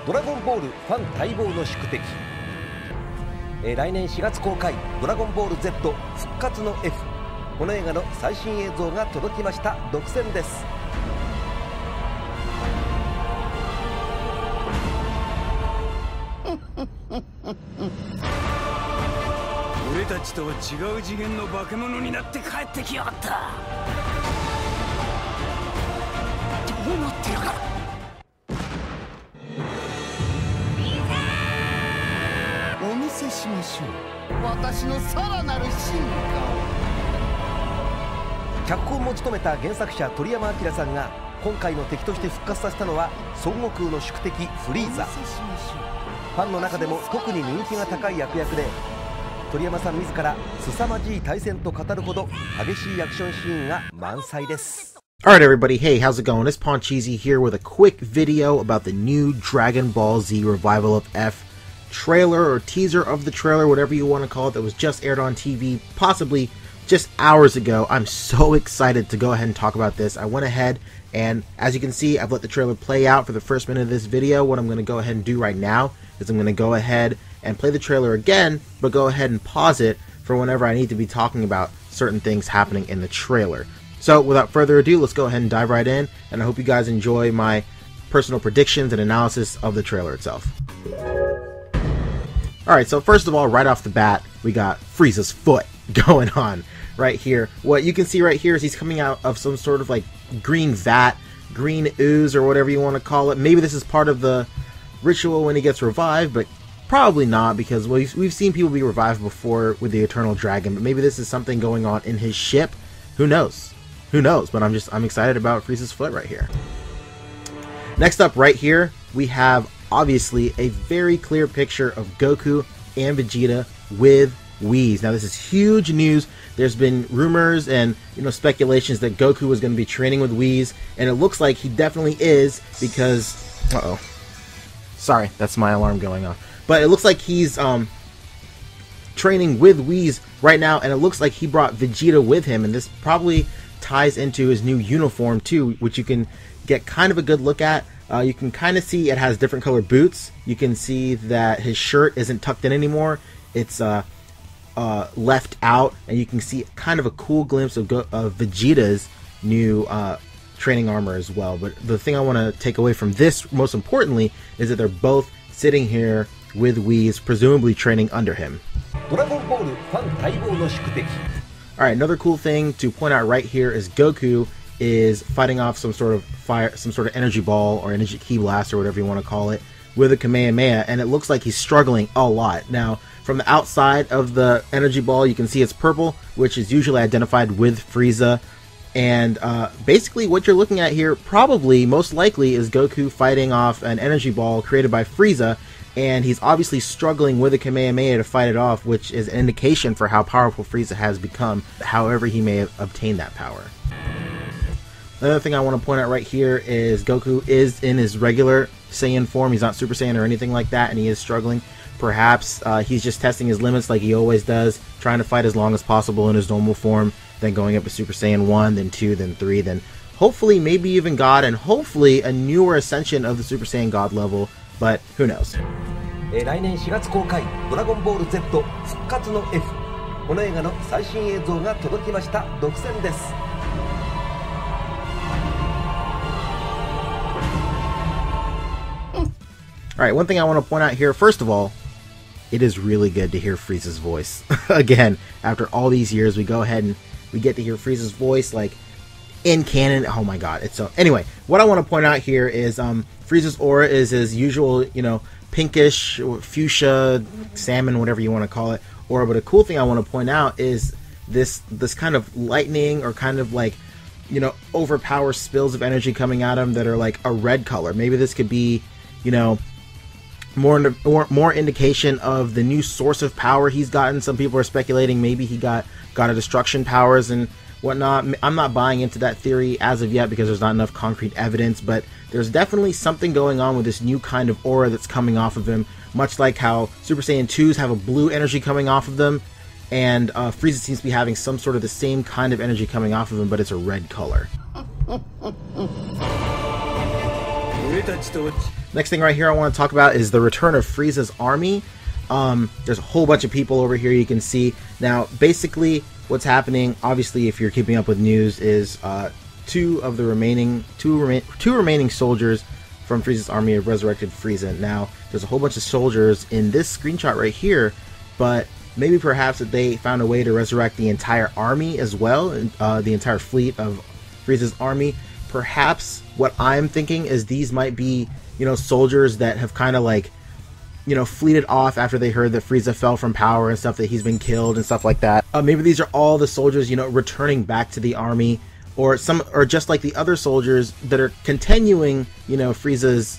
ドラゴンボールファン待望の宿敵、来年4月公開ドラゴンボール Z 復活の F、 この映画の最新映像が届きました。独占です。俺たちとは違う次元の化け物になって帰ってきやがった。どうなってるか。お見せしましょう、私のさらなる進化を。脚本も務めた原作者鳥山明さんが今回の敵として復活させたのは孫悟空の宿敵フリーザ。ファンの中でも特に人気が高い役で、鳥山さん自ら凄まじい対戦と語るほど激しいアクションシーンが満載です。 Alright everybody, hey, how's it going? It's Poncheesy here with a quick video about the new Dragon Ball Z Revival of F trailer or teaser of the trailer, whatever you want to call it, that was just aired on TV, possibly just hours ago. I'm so excited to go ahead and talk about this. I went ahead and, as you can see, I've let the trailer play out for the first minute of this video. What I'm going to go ahead and do right now is I'm going to go ahead and play the trailer again, but go ahead and pause it for whenever I need to be talking about certain things happening in the trailer. So without further ado, let's go ahead and dive right in, and I hope you guys enjoy my personal predictions and analysis of the trailer itself. Alright, so first of all, right off the bat, we got Frieza's foot going on right here. What you can see right here is he's coming out of some sort of like green vat, green ooze, or whatever you want to call it. Maybe this is part of the ritual when he gets revived, but probably not, because we've seen people be revived before with the Eternal Dragon, but maybe this is something going on in his ship. Who knows? Who knows? But I'm excited about Frieza's foot right here. Next up right here, we have obviously a very clear picture of Goku and Vegeta with Whis. Now this is huge news. There's been rumors and speculations that Goku was going to be training with Whis, and it looks like he definitely is, because sorry, that's my alarm going off. But it looks like he's training with Whis right now, and it looks like he brought Vegeta with him, and this probably ties into his new uniform too, which you can get kind of a good look at. You can kind of see it has different colored boots. You can see that his shirt isn't tucked in anymore. It's left out, and you can see kind of a cool glimpse of Vegeta's new training armor as well. But the thing I want to take away from this, most importantly, is that they're both sitting here with Whis, presumably training under him. Alright, another cool thing to point out right here is Goku is fighting off some sort of fire, some sort of energy ball or energy ki blast or whatever you want to call it, with a Kamehameha, and it looks like he's struggling a lot. Now, from the outside of the energy ball, you can see it's purple, which is usually identified with Frieza. And basically what you're looking at here, probably, most likely, is Goku fighting off an energy ball created by Frieza, and he's obviously struggling with a Kamehameha to fight it off, which is an indication for how powerful Frieza has become, however he may have obtained that power. Another thing I want to point out right here is Goku is in his regular Saiyan form. He's not Super Saiyan or anything like that, and he is struggling. Perhaps he's just testing his limits like he always does, trying to fight as long as possible in his normal form, then going up to Super Saiyan 1, then 2, then 3, then hopefully maybe even God, and hopefully a newer ascension of the Super Saiyan God level, but who knows. 来年4月公開ドラゴンボール Z 復活の F、 この映画の最新映像が届きました。独占です。Alright, one thing I want to point out here, first of all, it is really good to hear Frieza's voice. Again, after all these years, we go ahead and we get to hear Frieza's voice, like, in canon. Oh my god, it's so... Anyway, what I want to point out here is, Frieza's aura is his usual, pinkish, fuchsia, salmon, whatever you want to call it, aura. But a cool thing I want to point out is this kind of lightning, or kind of like, overpower spills of energy coming at him that are like a red color. Maybe this could be, more indication of the new source of power he's gotten. Some people are speculating maybe he got a destruction powers and whatnot. I'm not buying into that theory as of yet because there's not enough concrete evidence, but there's definitely something going on with this new kind of aura that's coming off of him, much like how Super Saiyan 2s have a blue energy coming off of them, and Frieza seems to be having some sort of the same kind of energy coming off of him, but it's a red color. Next thing right here I want to talk about is the return of Frieza's army. There's a whole bunch of people over here you can see. Now, basically, what's happening, obviously, if you're keeping up with news, is two remaining soldiers from Frieza's army have resurrected Frieza. Now, there's a whole bunch of soldiers in this screenshot right here, but maybe perhaps that they found a way to resurrect the entire army as well, the entire fleet of Frieza's army. Perhaps what I'm thinking is these might be, soldiers that have kind of like, fleeted off after they heard that Frieza fell from power and stuff, that he's been killed and stuff like that. Maybe these are all the soldiers, returning back to the army, or just like the other soldiers that are continuing, Frieza's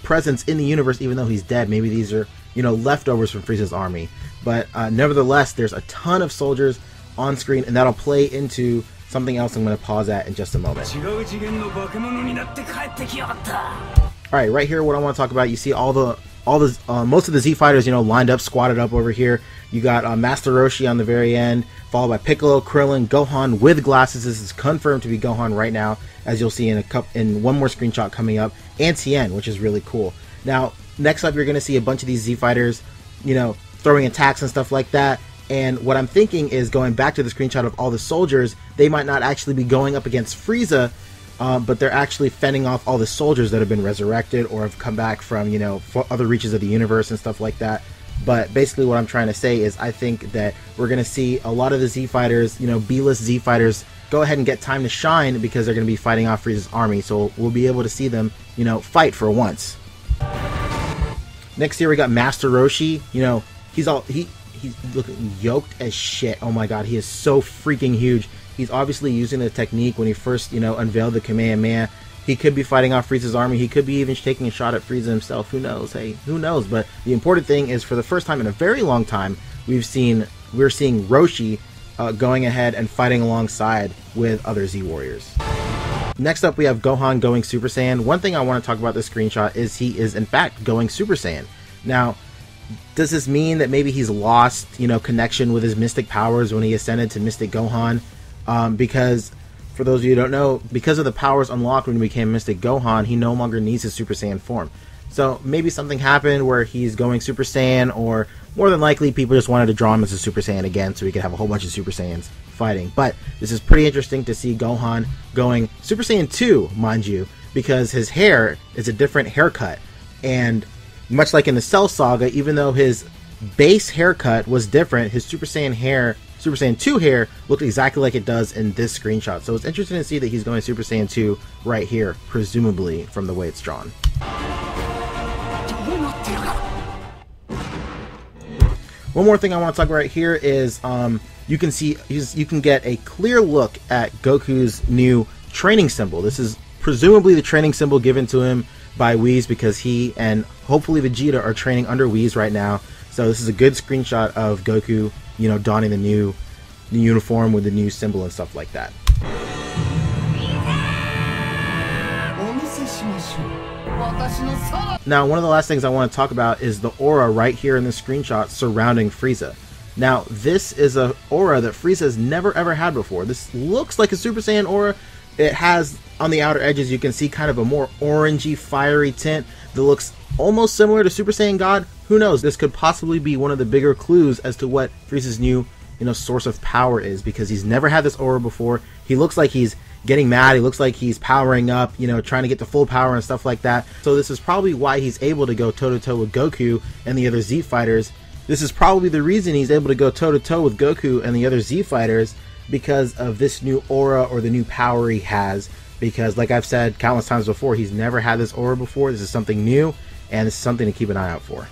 presence in the universe even though he's dead. Maybe these are, leftovers from Frieza's army. But nevertheless, there's a ton of soldiers on screen, and that'll play into something else I'm going to pause at in just a moment. Alright, right here, what I want to talk about, you see most of the Z fighters, lined up, squatted up over here. You got Master Roshi on the very end, followed by Piccolo, Krillin, Gohan with glasses. This is confirmed to be Gohan right now, as you'll see in one more screenshot coming up, and Tien, which is really cool. Now, next up, you're going to see a bunch of these Z fighters, throwing attacks and stuff like that. And what I'm thinking is, going back to the screenshot of all the soldiers, they might not actually be going up against Frieza, but they're actually fending off all the soldiers that have been resurrected or have come back from, other reaches of the universe and stuff like that. But basically what I'm trying to say is I think that we're going to see a lot of the Z fighters, B-list Z fighters, go ahead and get time to shine because they're going to be fighting off Frieza's army. So we'll be able to see them, fight for once. Next here we got Master Roshi. He's looking yoked as shit. Oh my god, he is so freaking huge. He's obviously using the technique when he first, unveiled the Kamehameha. He could be fighting off Frieza's army. He could be even taking a shot at Frieza himself. Who knows? Hey, who knows? But the important thing is, for the first time in a very long time, we're seeing Roshi going ahead and fighting alongside with other Z warriors. Next up, we have Gohan going Super Saiyan. One thing I want to talk about this screenshot is he is in fact going Super Saiyan. Now, does this mean that maybe he's lost, connection with his mystic powers when he ascended to Mystic Gohan? Because, for those of you who don't know, because of the powers unlocked when he became Mystic Gohan, he no longer needs his Super Saiyan form. So maybe something happened where he's going Super Saiyan, or more than likely people just wanted to draw him as a Super Saiyan again so we could have a whole bunch of Super Saiyans fighting. But this is pretty interesting to see Gohan going Super Saiyan 2, mind you, because his hair is a different haircut. And much like in the Cell Saga, even though his base haircut was different, his Super Saiyan 2 hair looked exactly like it does in this screenshot. So it's interesting to see that he's going Super Saiyan 2 right here, presumably from the way it's drawn. One more thing I want to talk about right here is you can get a clear look at Goku's new training symbol. This is presumably the training symbol given to him by Whis, because he and hopefully Vegeta are training under Whis right now. So this is a good screenshot of Goku, donning the new uniform with the new symbol and stuff like that. Now, one of the last things I want to talk about is the aura right here in the screenshot surrounding Frieza. Now, this is an aura that Frieza has never ever had before. This looks like a Super Saiyan aura. It has, on the outer edges, you can see kind of a more orangey, fiery tint that looks almost similar to Super Saiyan God. Who knows? This could possibly be one of the bigger clues as to what Frieza's new, source of power is, because he's never had this aura before. He looks like he's getting mad. He looks like he's powering up, trying to get to full power and stuff like that. So this is probably why he's able to go toe-to-toe with Goku and the other Z fighters. This is probably the reason he's able to go toe-to-toe with Goku and the other Z fighters, because of this new aura or the new power he has. Because, like I've said countless times before, he's never had this aura before. This is something new, and this is something to keep an eye out for.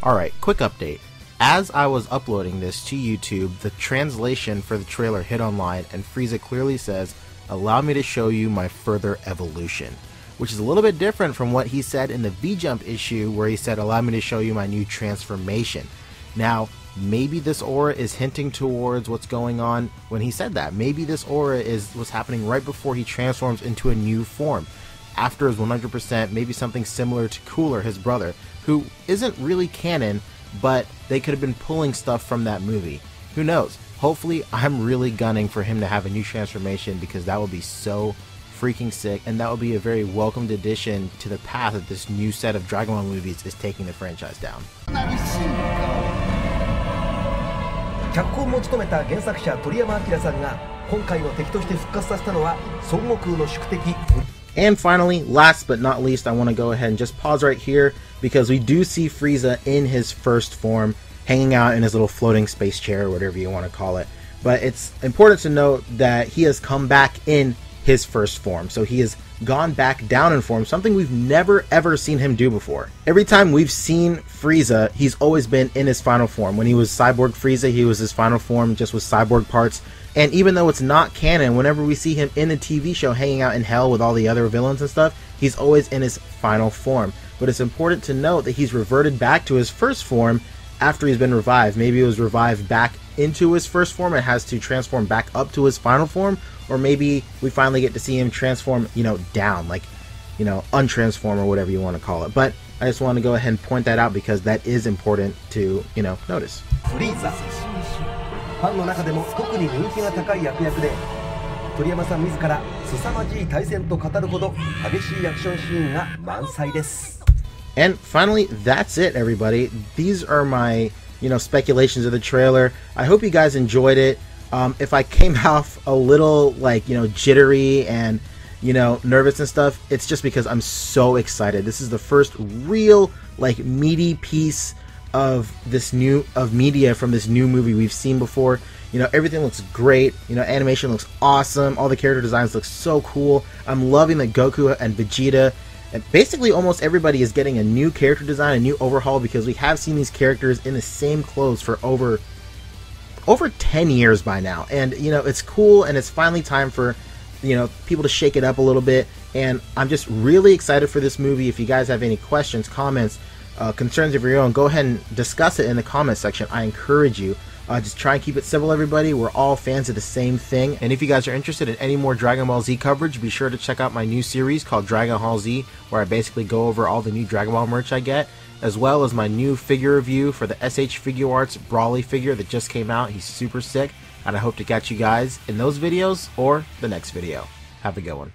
Alright, quick update. As I was uploading this to YouTube, the translation for the trailer hit online, and Frieza clearly says, "Allow me to show you my further evolution," which is a little bit different from what he said in the V-Jump issue, where he said, "Allow me to show you my new transformation." Now, maybe this aura is hinting towards what's going on when he said that. Maybe this aura is what's happening right before he transforms into a new form. After his 100%, maybe something similar to Cooler, his brother, who isn't really canon, but they could have been pulling stuff from that movie. Who knows? Hopefully, I'm really gunning for him to have a new transformation, because that would be so freaking sick, and that will be a very welcomed addition to the path that this new set of Dragon Ball movies is taking the franchise down. 脚本も務めた原作者鳥山明さんが今回の敵として復活させたのは孫悟空の宿敵。 And finally, last but not least, I want to go ahead and just pause right here because we do see Frieza in his first form, hanging out in his little floating space chair or whatever you want to call it. But it's important to note that he has come back in his first form, so he has gone back down in form, something we've never ever seen him do before. Every time we've seen Frieza, he's always been in his final form. When he was Cyborg Frieza, he was his final form just with cyborg parts. And even though it's not canon, whenever we see him in the TV show hanging out in hell with all the other villains and stuff, he's always in his final form. But it's important to note that he's reverted back to his first form after he's been revived. Maybe it was revived back into his first form and has to transform back up to his final form, or maybe we finally get to see him transform, down, like, untransform or whatever you want to call it. But I just want to go ahead and point that out because that is important to, notice. フリーザ、ファンの中でも特に人気が高い役で鳥山さん自ら凄まじい対戦と語るほど激しいアクションシーンが満載です。 And finally, that's it, everybody. These are my, speculations of the trailer. I hope you guys enjoyed it. If I came off a little, jittery and, nervous and stuff, it's just because I'm so excited. This is the first real, meaty piece of media from this new movie we've seen before. Everything looks great. Animation looks awesome. All the character designs look so cool. I'm loving that Goku and Vegeta, and basically almost everybody, is getting a new character design, a new overhaul, because we have seen these characters in the same clothes for over 10 years by now. And it's cool, and it's finally time for people to shake it up a little bit. And I'm just really excited for this movie. If you guys have any questions, comments, concerns of your own, go ahead and discuss it in the comment section. I encourage you. Just try and keep it civil, everybody. We're all fans of the same thing. And if you guys are interested in any more Dragon Ball Z coverage, be sure to check out my new series called Dragon Ball Z, where I basically go over all the new Dragon Ball merch I get, as well as my new figure review for the SH Figure Arts Brawly figure that just came out. He's super sick, and I hope to catch you guys in those videos or the next video. Have a good one.